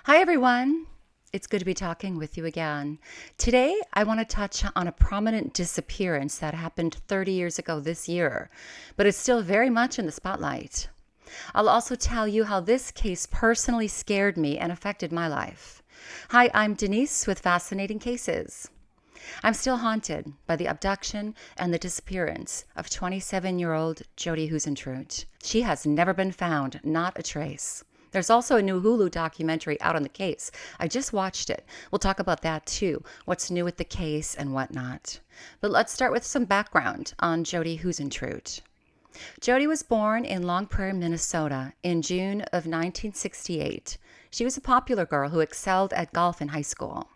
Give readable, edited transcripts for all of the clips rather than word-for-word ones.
Hi, everyone. It's good to be talking with you again. Today, I want to touch on a prominent disappearance that happened 30 years ago this year, but it's still very much in the spotlight. I'll also tell you how this case personally scared me and affected my life. Hi, I'm Denise with Fascinating Cases. I'm still haunted by the abduction and the disappearance of 27-year-old Jodi Huisentruit. She has never been found, not a trace. There's also a new Hulu documentary out on the case. I just watched it. We'll talk about that too, what's new with the case and whatnot. But let's start with some background on Jodi Huisentruit. Jodi was born in Long Prairie, Minnesota in June of 1968. She was a popular girl who excelled at golf in high school.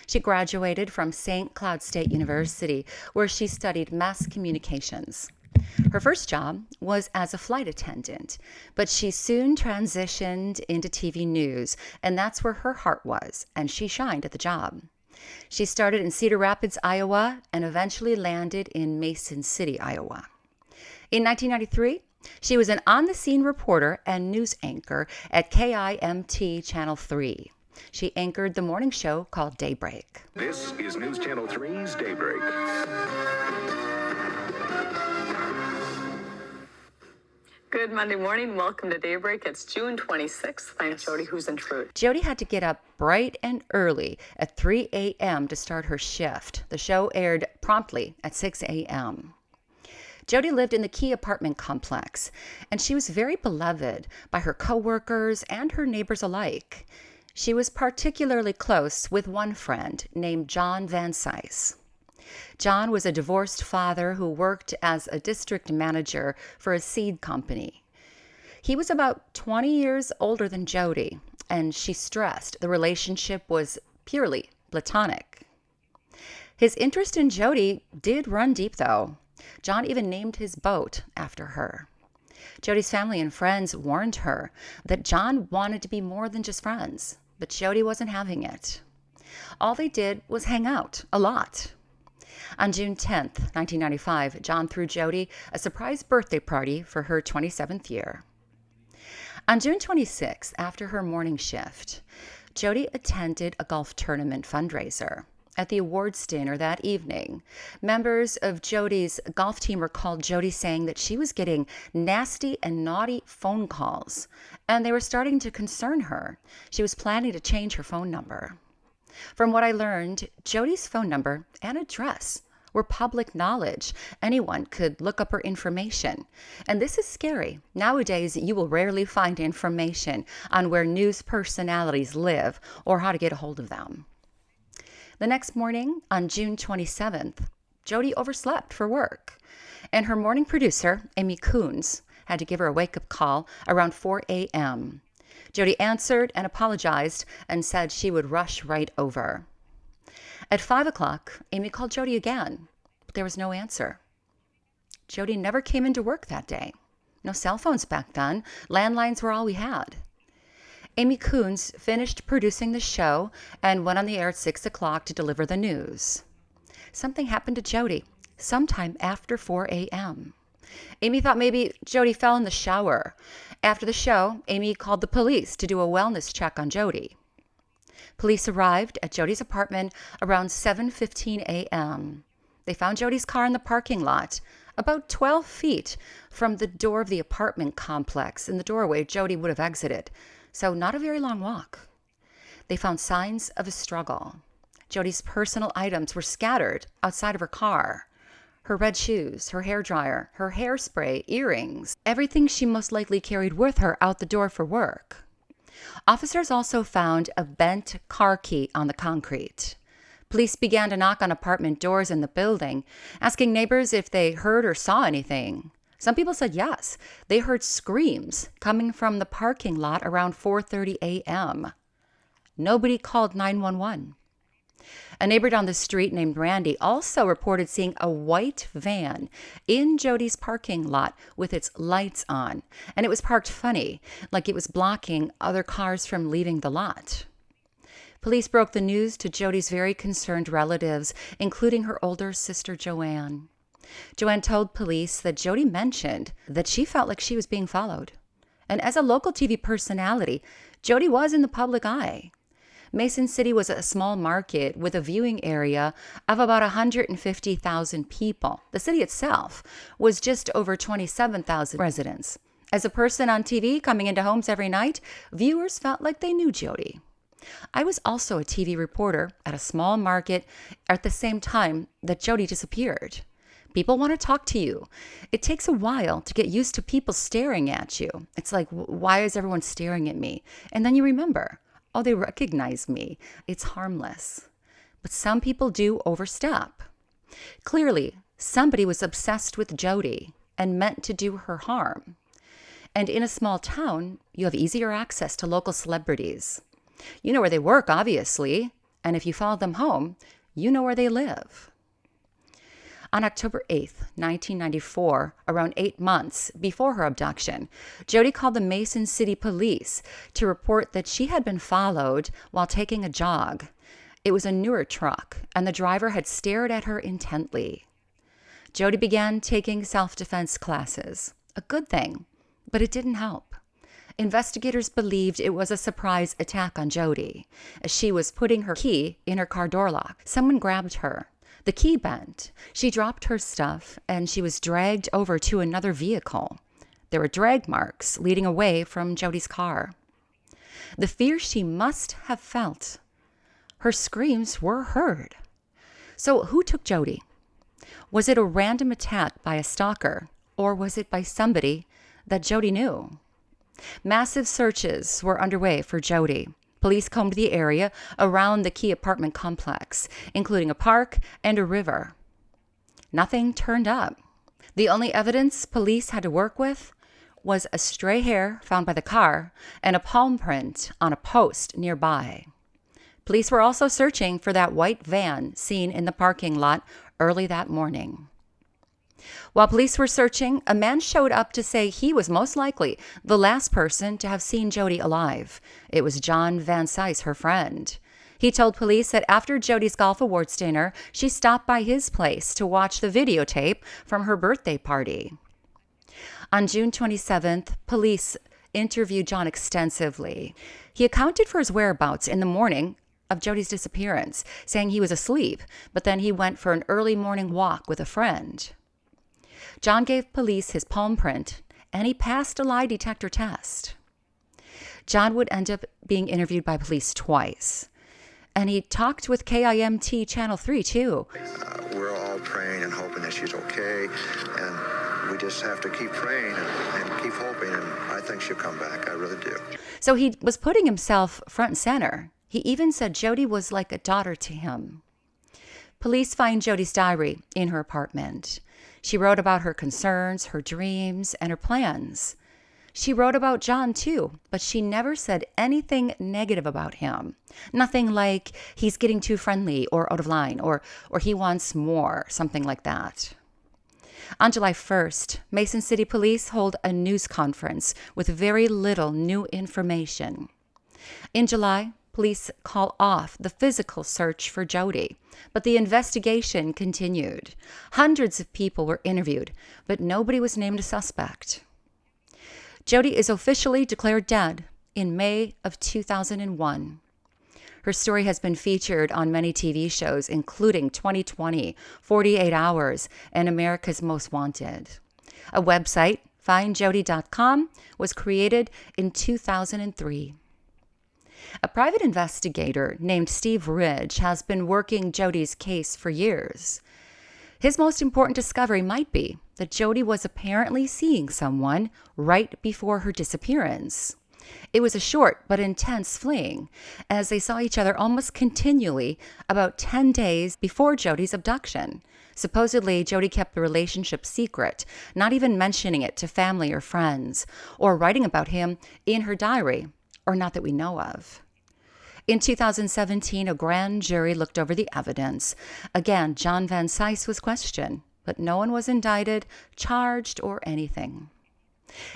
She graduated from St. Cloud State University, where she studied mass communications. Her first job was as a flight attendant, but she soon transitioned into TV news, and that's where her heart was, and she shined at the job. She started in Cedar Rapids, Iowa, and eventually landed in Mason City, Iowa. In 1993, she was an on-the-scene reporter and news anchor at KIMT Channel 3. She anchored the morning show called Daybreak. This is News Channel 3's Daybreak. Good Monday morning. Welcome to Daybreak. It's June 26th. I'm Jodi Huisentruit. Jodi had to get up bright and early at 3 a.m. to start her shift. The show aired promptly at 6 a.m. Jodi lived in the Key apartment complex, and she was very beloved by her coworkers and her neighbors alike. She was particularly close with one friend named John Van Cise. John was a divorced father who worked as a district manager for a seed company. He was about 20 years older than Jodi, and she stressed the relationship was purely platonic. His interest in Jodi did run deep, though. John even named his boat after her. Jodi's family and friends warned her that John wanted to be more than just friends, but Jodi wasn't having it. All they did was hang out a lot. On June 10th, 1995, John threw Jodi a surprise birthday party for her 27th year. On June 26th, after her morning shift, Jodi attended a golf tournament fundraiser. At the awards dinner that evening, members of Jodi's golf team recalled Jodi saying that she was getting nasty and naughty phone calls, and they were starting to concern her. She was planning to change her phone number. From what I learned, Jodi's phone number and address were public knowledge. Anyone could look up her information. And this is scary. Nowadays, you will rarely find information on where news personalities live or how to get a hold of them. The next morning, on June 27th, Jodi overslept for work, and her morning producer, Amy Coons, had to give her a wake-up call around 4 a.m. Jodi answered and apologized and said she would rush right over. At 5 o'clock, Amy called Jodi again, but there was no answer. Jodi never came into work that day. No cell phones back then. Landlines were all we had. Amy Coons finished producing the show and went on the air at 6 o'clock to deliver the news. Something happened to Jodi sometime after 4 a.m. Amy thought maybe Jodi fell in the shower. After the show, Amy called the police to do a wellness check on Jodi. Police arrived at Jodi's apartment around 7:15 a.m. They found Jodi's car in the parking lot, about 12 feet from the door of the apartment complex. In the doorway, Jodi would have exited. So not a very long walk. They found signs of a struggle. Jodi's personal items were scattered outside of her car. Her red shoes, her hairdryer, her hairspray, earrings, everything she most likely carried with her out the door for work. Officers also found a bent car key on the concrete. Police began to knock on apartment doors in the building, asking neighbors if they heard or saw anything. Some people said yes. They heard screams coming from the parking lot around 4:30 a.m. Nobody called 911. A neighbor down the street named Randy also reported seeing a white van in Jodi's parking lot with its lights on, and it was parked funny, like it was blocking other cars from leaving the lot. Police broke the news to Jodi's very concerned relatives, including her older sister Joanne. Joanne told police that Jodi mentioned that she felt like she was being followed. And as a local TV personality, Jodi was in the public eye. Mason City was a small market with a viewing area of about 150,000 people. The city itself was just over 27,000 residents. As a person on TV coming into homes every night, viewers felt like they knew Jodi. I was also a TV reporter at a small market at the same time that Jodi disappeared. People want to talk to you. It takes a while to get used to people staring at you. It's like, why is everyone staring at me? And then you remember, oh, they recognize me. It's harmless. But some people do overstep. Clearly, somebody was obsessed with Jodi and meant to do her harm. And in a small town, you have easier access to local celebrities. You know where they work, obviously, and if you follow them home, you know where they live. On October 8th, 1994, around 8 months before her abduction, Jodi called the Mason City Police to report that she had been followed while taking a jog. It was a newer truck, and the driver had stared at her intently. Jodi began taking self-defense classes. A good thing, but it didn't help. Investigators believed it was a surprise attack on Jodi. As she was putting her key in her car door lock, someone grabbed her. The key bent. She dropped her stuff, and she was dragged over to another vehicle. There were drag marks leading away from Jodi's car. The fear she must have felt. Her screams were heard. So who took Jodi? Was it a random attack by a stalker, or was it by somebody that Jodi knew? Massive searches were underway for Jodi. Police combed the area around the Key apartment complex, including a park and a river. Nothing turned up. The only evidence police had to work with was a stray hair found by the car and a palm print on a post nearby. Police were also searching for that white van seen in the parking lot early that morning. While police were searching, a man showed up to say he was most likely the last person to have seen Jodi alive. It was John Van Cise, her friend. He told police that after Jodi's golf awards dinner, she stopped by his place to watch the videotape from her birthday party. On June 27th, police interviewed John extensively. He accounted for his whereabouts in the morning of Jodi's disappearance, saying he was asleep, but then he went for an early morning walk with a friend. John gave police his palm print, and he passed a lie detector test. John would end up being interviewed by police twice. And he talked with KIMT Channel 3, too. We're all praying and hoping that she's okay, and we just have to keep praying and keep hoping, and I think she'll come back. I really do. So he was putting himself front and center. He even said Jodi was like a daughter to him. Police find Jodi's diary in her apartment. She wrote about her concerns, her dreams, and her plans. She wrote about John, too, but she never said anything negative about him. Nothing like he's getting too friendly or out of line or he wants more, something like that. On July 1st, Mason City Police hold a news conference with very little new information. In July, police call off the physical search for Jodi, but the investigation continued. Hundreds of people were interviewed, but nobody was named a suspect. Jodi is officially declared dead in May of 2001. Her story has been featured on many TV shows, including 2020, 48 Hours, and America's Most Wanted. A website, findjodi.com, was created in 2003. A private investigator named Steve Ridge has been working Jodi's case for years. His most important discovery might be that Jodi was apparently seeing someone right before her disappearance. It was a short but intense fling, as they saw each other almost continually about 10 days before Jodi's abduction. Supposedly, Jodi kept the relationship secret, not even mentioning it to family or friends, or writing about him in her diary, or not that we know of. In 2017, a grand jury looked over the evidence. Again, John Van Cise was questioned, but no one was indicted, charged, or anything.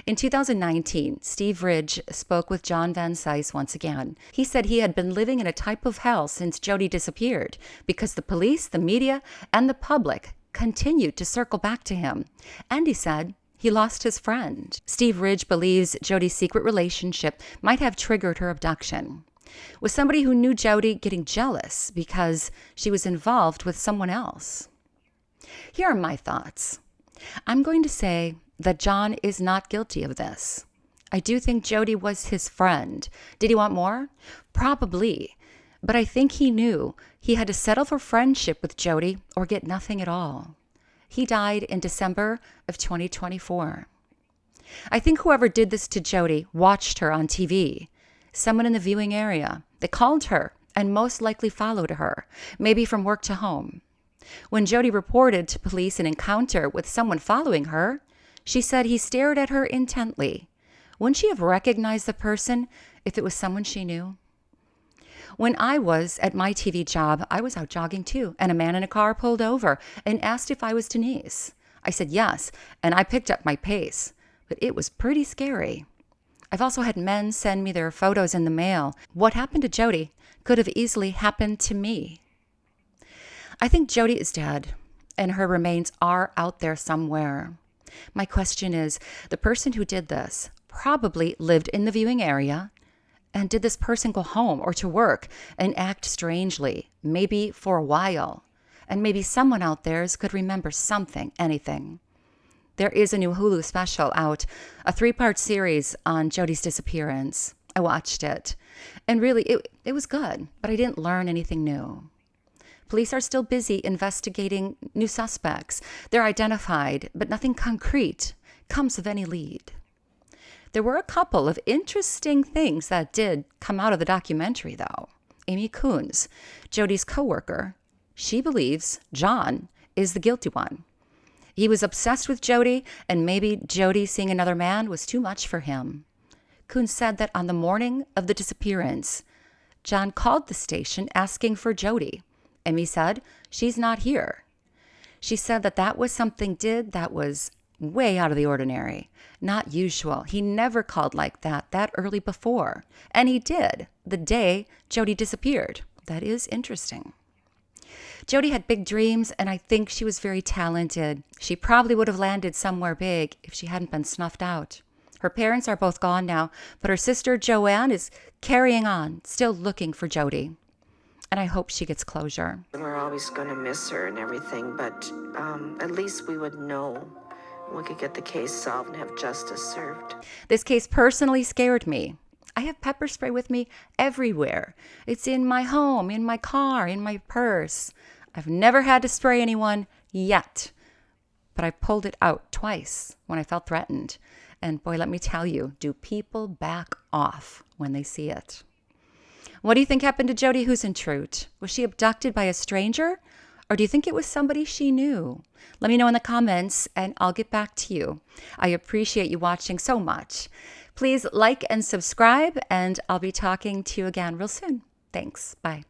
In 2019, Steve Ridge spoke with John Van Cise once again. He said he had been living in a type of hell since Jodi disappeared because the police, the media, and the public continued to circle back to him. And he said He lost his friend. Steve Ridge believes Jodi's secret relationship might have triggered her abduction, with somebody who knew Jodi getting jealous because she was involved with someone else. Here are my thoughts. I'm going to say that John is not guilty of this. I do think Jodi was his friend. Did he want more? Probably. But I think he knew he had to settle for friendship with Jodi or get nothing at all. He died in December of 2024. I think whoever did this to Jodi watched her on TV, someone in the viewing area. They called her and most likely followed her, maybe from work to home. When Jodi reported to police an encounter with someone following her, she said he stared at her intently. Wouldn't she have recognized the person if it was someone she knew? When I was at my TV job, I was out jogging too, and a man in a car pulled over and asked if I was Denise. I said yes, and I picked up my pace, but it was pretty scary. I've also had men send me their photos in the mail. What happened to Jodi could have easily happened to me. I think Jodi is dead, and her remains are out there somewhere. My question is, the person who did this probably lived in the viewing area, and did this person go home or to work and act strangely, maybe for a while? And maybe someone out there could remember something, anything. There is a new Hulu special out, a 3-part series on Jodi's disappearance. I watched it, and really, it was good, but I didn't learn anything new. Police are still busy investigating new suspects. They're identified, but nothing concrete comes of any lead. There were a couple of interesting things that did come out of the documentary, though. Amy Coons, Jodi's coworker, she believes John is the guilty one. He was obsessed with Jodi, and maybe Jodi seeing another man was too much for him. Coons said that on the morning of the disappearance, John called the station asking for Jodi. Amy said, she's not here. She said that was something that was way out of the ordinary, not usual. He never called like that early before. And he did the day Jodi disappeared. That is interesting. Jodi had big dreams, and I think she was very talented. She probably would have landed somewhere big if she hadn't been snuffed out. Her parents are both gone now, but her sister Joanne is carrying on, still looking for Jodi. And I hope she gets closure. We're always going to miss her and everything, but at least we would know. We could get the case solved and have justice served. This case personally scared me. I have pepper spray with me everywhere. It's in my home, in my car, in my purse. I've never had to spray anyone yet, but I pulled it out twice when I felt threatened. And boy, let me tell you, do people back off when they see it? What do you think happened to Jodi Huisentruit? Was she abducted by a stranger? Or do you think it was somebody she knew? Let me know in the comments and I'll get back to you. I appreciate you watching so much. Please like and subscribe, and I'll be talking to you again real soon. Thanks. Bye.